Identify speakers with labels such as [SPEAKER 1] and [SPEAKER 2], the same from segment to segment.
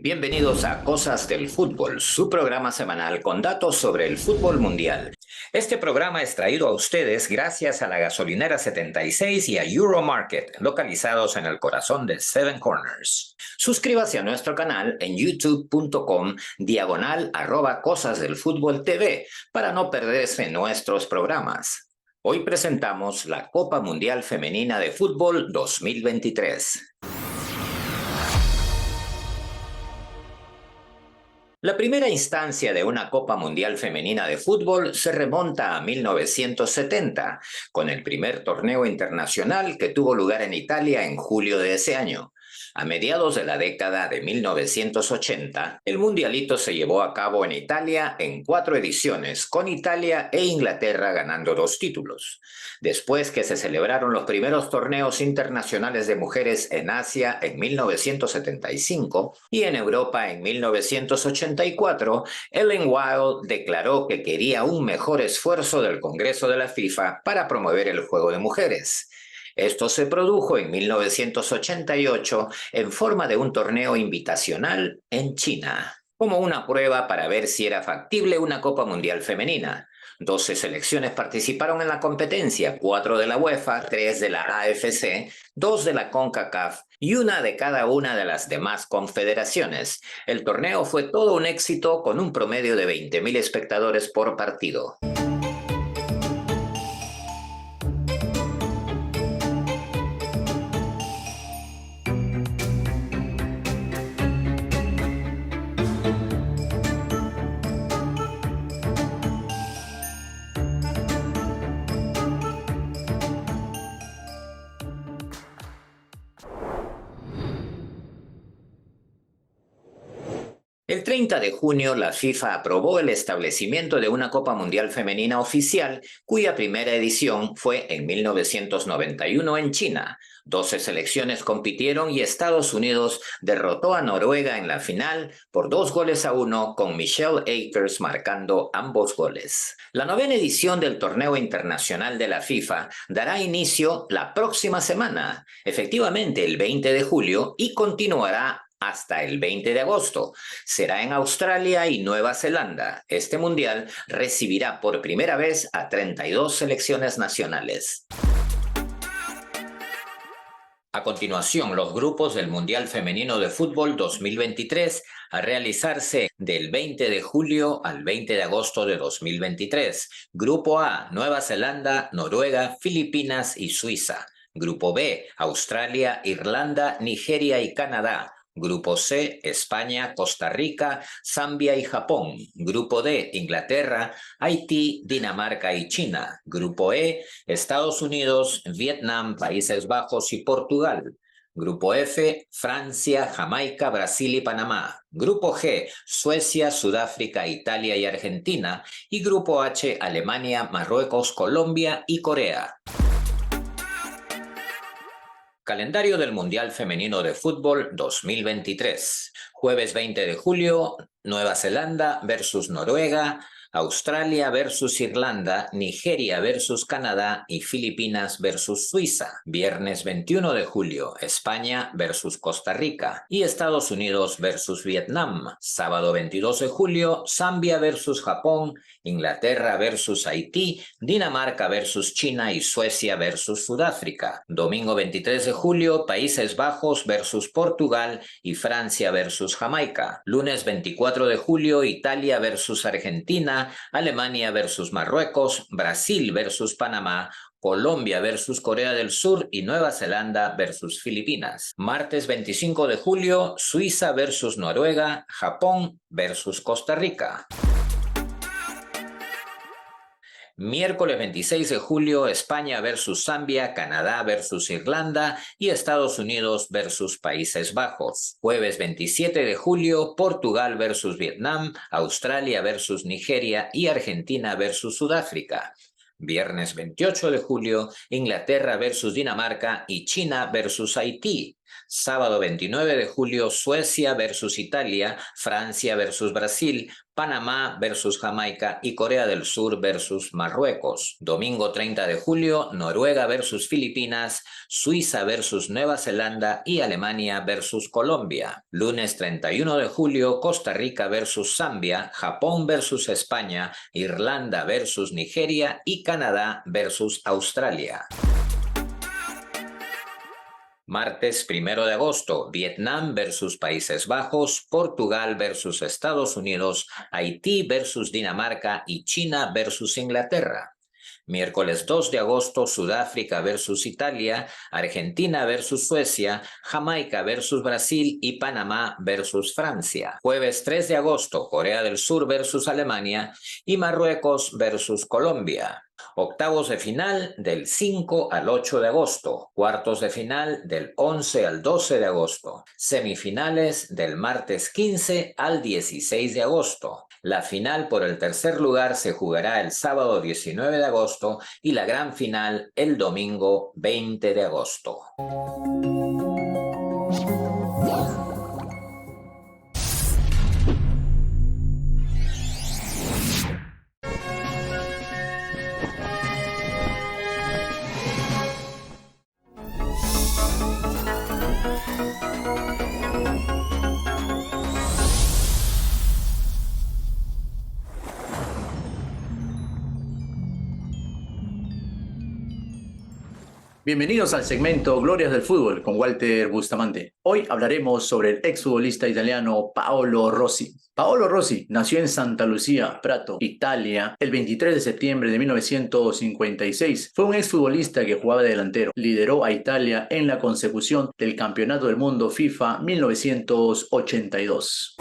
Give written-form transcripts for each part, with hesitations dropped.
[SPEAKER 1] Bienvenidos a Cosas del Fútbol, su programa semanal con datos sobre el fútbol mundial. Este programa es traído a ustedes gracias a la Gasolinera 76 y a Euromarket, localizados en el corazón de Seven Corners. Suscríbase a nuestro canal en youtube.com/Cosas del Fútbol TV para no perderse nuestros programas. Hoy presentamos la Copa Mundial Femenina de Fútbol 2023. La primera instancia de una Copa Mundial Femenina de Fútbol se remonta a 1970, con el primer torneo internacional que tuvo lugar en Italia en julio de ese año. A mediados de la década de 1980, el mundialito se llevó a cabo en Italia en 4 ediciones, con Italia e Inglaterra ganando 2 títulos. Después que se celebraron los primeros torneos internacionales de mujeres en Asia en 1975 y en Europa en 1984, Ellen Wild declaró que quería un mejor esfuerzo del Congreso de la FIFA para promover el juego de mujeres. Esto se produjo en 1988 en forma de un torneo invitacional en China, como una prueba para ver si era factible una Copa Mundial Femenina. 12 selecciones participaron en la competencia, 4 de la UEFA, 3 de la AFC, 2 de la CONCACAF y una de cada una de las demás confederaciones. El torneo fue todo un éxito con un promedio de 20.000 espectadores por partido. El 30 de junio, la FIFA aprobó el establecimiento de una Copa Mundial Femenina oficial, cuya primera edición fue en 1991 en China. 12 selecciones compitieron y Estados Unidos derrotó a Noruega en la final por 2-1, con Michelle Akers marcando ambos goles. La 9ª edición del torneo internacional de la FIFA dará inicio la próxima semana, efectivamente el 20 de julio, y continuará hasta el 20 de agosto. Será en Australia y Nueva Zelanda. Este mundial recibirá por primera vez a 32 selecciones nacionales. A continuación, los grupos del Mundial Femenino de Fútbol 2023 a realizarse del 20 de julio al 20 de agosto de 2023. Grupo A, Nueva Zelanda, Noruega, Filipinas y Suiza. Grupo B, Australia, Irlanda, Nigeria y Canadá. Grupo C, España, Costa Rica, Zambia y Japón. Grupo D, Inglaterra, Haití, Dinamarca y China. Grupo E, Estados Unidos, Vietnam, Países Bajos y Portugal. Grupo F, Francia, Jamaica, Brasil y Panamá. Grupo G, Suecia, Sudáfrica, Italia y Argentina. Y Grupo H, Alemania, Marruecos, Colombia y Corea. Calendario del Mundial Femenino de Fútbol 2023. Jueves 20 de julio, Nueva Zelanda versus Noruega, Australia versus Irlanda, Nigeria versus Canadá y Filipinas versus Suiza. Viernes 21 de julio, España versus Costa Rica y Estados Unidos versus Vietnam. Sábado 22 de julio, Zambia versus Japón, Inglaterra versus Haití, Dinamarca versus China y Suecia versus Sudáfrica. Domingo 23 de julio, Países Bajos versus Portugal y Francia versus Jamaica. Lunes 24 de julio, Italia versus Argentina, Alemania versus Marruecos, Brasil versus Panamá, Colombia versus Corea del Sur y Nueva Zelanda versus Filipinas. Martes 25 de julio, Suiza versus Noruega, Japón versus Costa Rica. Miércoles 26 de julio, España versus Zambia, Canadá versus Irlanda y Estados Unidos versus Países Bajos. Jueves 27 de julio, Portugal versus Vietnam, Australia versus Nigeria y Argentina versus Sudáfrica. Viernes 28 de julio, Inglaterra versus Dinamarca y China versus Haití. Sábado 29 de julio, Suecia versus Italia, Francia versus Brasil, Panamá versus Jamaica y Corea del Sur versus Marruecos. Domingo 30 de julio, Noruega versus Filipinas, Suiza versus Nueva Zelanda y Alemania versus Colombia. Lunes 31 de julio, Costa Rica versus Zambia, Japón versus España, Irlanda versus Nigeria y Canadá versus Australia. Martes 1 de agosto, Vietnam versus Países Bajos, Portugal versus Estados Unidos, Haití versus Dinamarca y China versus Inglaterra. Miércoles 2 de agosto, Sudáfrica versus Italia, Argentina versus Suecia, Jamaica versus Brasil y Panamá versus Francia. Jueves 3 de agosto, Corea del Sur versus Alemania y Marruecos versus Colombia. Octavos de final del 5 al 8 de agosto, cuartos de final del 11 al 12 de agosto, semifinales del martes 15 al 16 de agosto. La final por el tercer lugar se jugará el sábado 19 de agosto y la gran final el domingo 20 de agosto.
[SPEAKER 2] Bienvenidos al segmento Glorias del Fútbol con Walter Bustamante. Hoy hablaremos sobre el exfutbolista italiano Paolo Rossi. Paolo Rossi nació en Santa Lucia, Prato, Italia, el 23 de septiembre de 1956. Fue un exfutbolista que jugaba de delantero. Lideró a Italia en la consecución del Campeonato del Mundo FIFA 1982.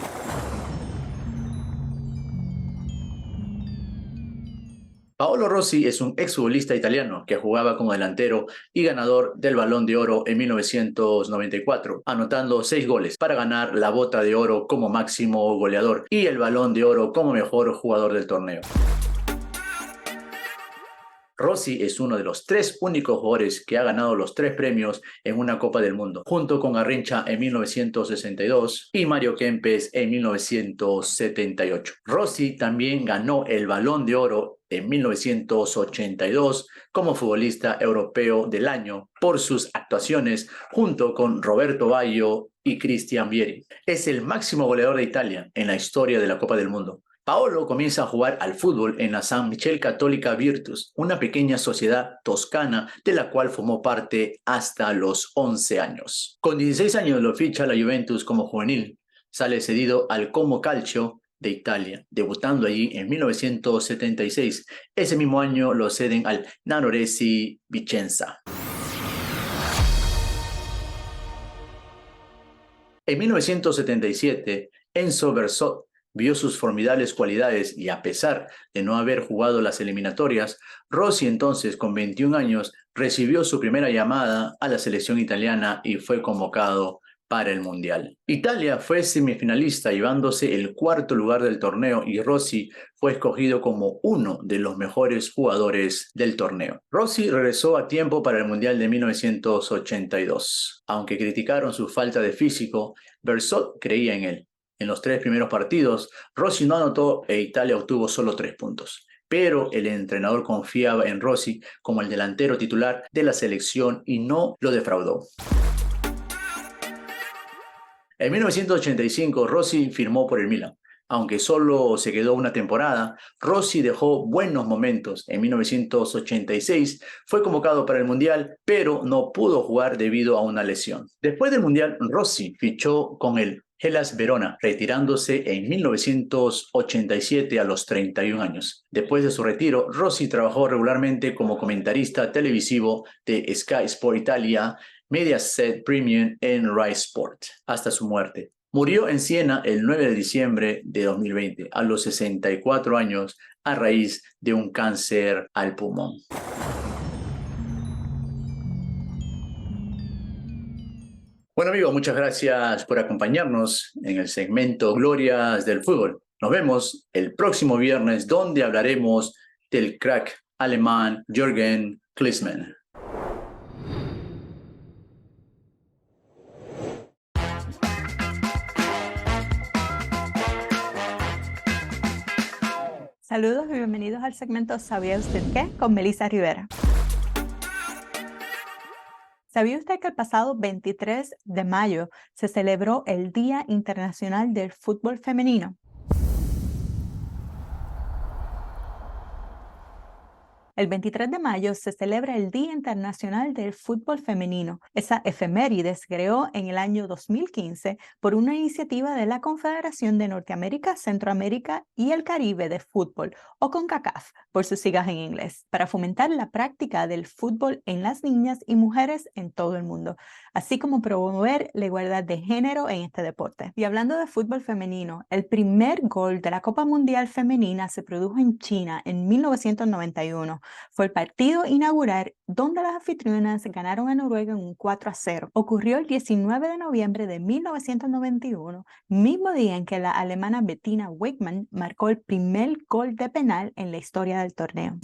[SPEAKER 2] Paolo Rossi es un exfutbolista italiano que jugaba como delantero y ganador del Balón de Oro en 1994, anotando 6 goles para ganar la Bota de Oro como máximo goleador y el Balón de Oro como mejor jugador del torneo. Rossi es uno de los 3 únicos jugadores que ha ganado los 3 premios en una Copa del Mundo, junto con Garrincha en 1962 y Mario Kempes en 1978. Rossi también ganó el Balón de Oro en 1982 como futbolista europeo del año por sus actuaciones junto con Roberto Baggio y Cristian Vieri. Es el máximo goleador de Italia en la historia de la Copa del Mundo. Paolo comienza a jugar al fútbol en la San Michele Cattolica Virtus, una pequeña sociedad toscana de la cual formó parte hasta los 11 años. Con 16 años lo ficha la Juventus como juvenil. Sale cedido al Como Calcio de Italia, debutando allí en 1976. Ese mismo año lo ceden al Nanoresi Vicenza. En 1977, Enzo Berzot vio sus formidables cualidades y a pesar de no haber jugado las eliminatorias, Rossi entonces con 21 años recibió su primera llamada a la selección italiana y fue convocado para el Mundial. Italia fue semifinalista llevándose el 4º lugar del torneo y Rossi fue escogido como uno de los mejores jugadores del torneo. Rossi regresó a tiempo para el Mundial de 1982. Aunque criticaron su falta de físico, Berzot creía en él. En los 3 primeros partidos, Rossi no anotó e Italia obtuvo solo 3 puntos. Pero el entrenador confiaba en Rossi como el delantero titular de la selección y no lo defraudó. En 1985, Rossi firmó por el Milan. Aunque solo se quedó una temporada, Rossi dejó buenos momentos. En 1986 fue convocado para el Mundial, pero no pudo jugar debido a una lesión. Después del Mundial, Rossi fichó con el Hellas Verona, retirándose en 1987 a los 31 años. Después de su retiro, Rossi trabajó regularmente como comentarista televisivo de Sky Sport Italia, Mediaset Premium en Rai Sport, hasta su muerte. Murió en Siena el 9 de diciembre de 2020, a los 64 años, a raíz de un cáncer al pulmón. Bueno amigos, muchas gracias por acompañarnos en el segmento Glorias del Fútbol. Nos vemos el próximo viernes donde hablaremos del crack alemán Jürgen Klinsmann.
[SPEAKER 3] Saludos y bienvenidos al segmento ¿Sabía usted qué? Con Melissa Rivera. ¿Sabía usted que el pasado 23 de mayo se celebró el Día Internacional del Fútbol Femenino? El 23 de mayo se celebra el Día Internacional del Fútbol Femenino. Esa efeméride se creó en el año 2015 por una iniciativa de la Confederación de Norteamérica, Centroamérica y el Caribe de Fútbol, o CONCACAF, por sus siglas en inglés, para fomentar la práctica del fútbol en las niñas y mujeres en todo el mundo, así como promover la igualdad de género en este deporte. Y hablando de fútbol femenino, el primer gol de la Copa Mundial Femenina se produjo en China en 1991. Fue el partido inaugural donde las anfitrionas ganaron a Noruega en un 4-0. Ocurrió el 19 de noviembre de 1991, mismo día en que la alemana Bettina Wiegmann marcó el primer gol de penal en la historia del torneo.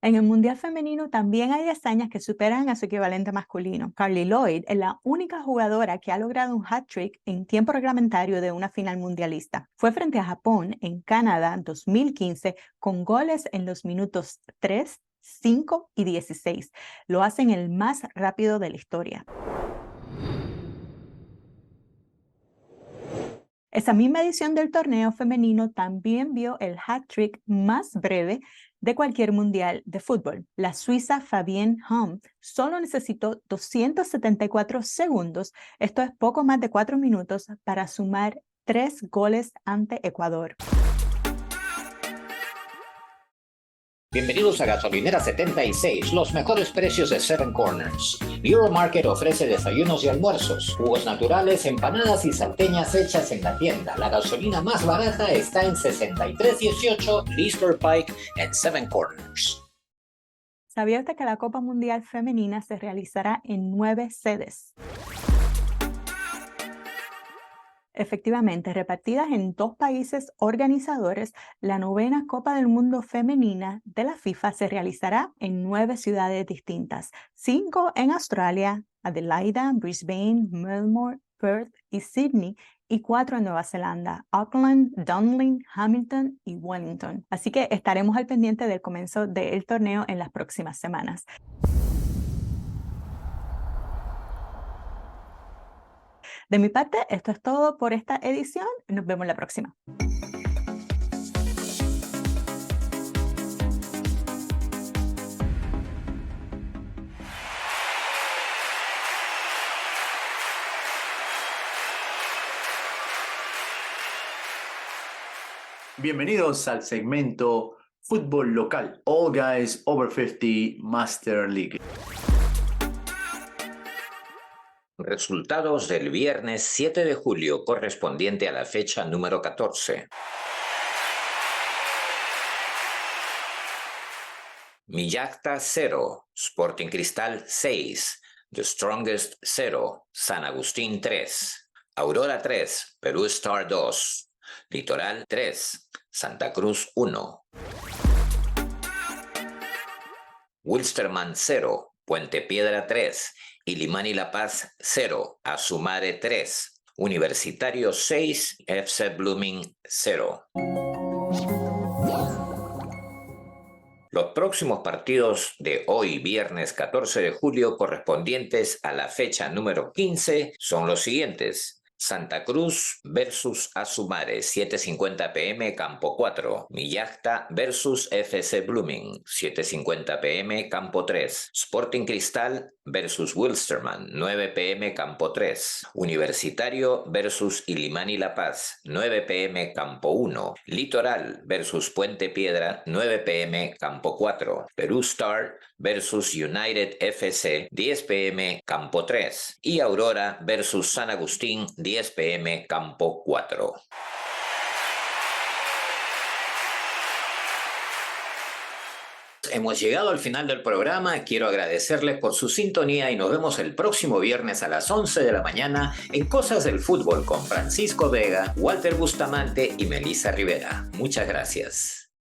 [SPEAKER 3] En el Mundial Femenino también hay hazañas que superan a su equivalente masculino. Carli Lloyd es la única jugadora que ha logrado un hat-trick en tiempo reglamentario de una final mundialista. Fue frente a Japón en Canadá 2015 con goles en los minutos 3, 5 y 16. Lo hacen el más rápido de la historia. Esa misma edición del torneo femenino también vio el hat-trick más breve de cualquier mundial de fútbol. La suiza Fabienne Humm solo necesitó 274 segundos, esto es poco más de 4 minutos, para sumar 3 goles ante Ecuador.
[SPEAKER 1] Bienvenidos a Gasolinera 76, los mejores precios de Seven Corners. Euromarket ofrece desayunos y almuerzos, jugos naturales, empanadas y salteñas hechas en la tienda. La gasolina más barata está en 63.18 Leesburg Pike en Seven Corners.
[SPEAKER 3] ¿Sabía usted que la Copa Mundial Femenina se realizará en 9 sedes? Efectivamente, repartidas en 2 países organizadores, la 9ª Copa del Mundo Femenina de la FIFA se realizará en 9 ciudades distintas, 5 en Australia, Adelaida, Brisbane, Melbourne, Perth y Sydney, y 4 en Nueva Zelanda, Auckland, Dunedin, Hamilton y Wellington. Así que estaremos al pendiente del comienzo del torneo en las próximas semanas. De mi parte, esto es todo por esta edición. Nos vemos la próxima.
[SPEAKER 2] Bienvenidos al segmento Fútbol Local, All Guys Over 50 Master League.
[SPEAKER 1] Resultados del viernes 7 de julio correspondiente a la fecha número 14. Millacta 0, Sporting Cristal 6, The Strongest 0, San Agustín 3, Aurora 3, Perú Star 2, Litoral 3, Santa Cruz 1, Wilstermann 0, Puente Piedra 3, Illimani La Paz 0, Asumare 3, Universitario 6, FC Blooming 0. Los próximos partidos de hoy, viernes 14 de julio, correspondientes a la fecha número 15, son los siguientes. Santa Cruz versus Asumare, 7:50 p.m. Campo 4. Millacta versus FC Blooming, 7:50 p.m. Campo 3. Sporting Cristal versus Wilstermann, 9 p.m. Campo 3. Universitario versus Illimani La Paz, 9 p.m. Campo 1. Litoral versus Puente Piedra, 9 p.m. Campo 4. Perú Star versus United FC, 10 p.m. Campo 3. Y Aurora versus San Agustín, 10 p.m. Campo 4. Hemos llegado al final del programa. Quiero agradecerles por su sintonía y nos vemos el próximo viernes a las 11 de la mañana en Cosas del Fútbol con Francisco Vega, Walter Bustamante y Melissa Rivera. Muchas gracias.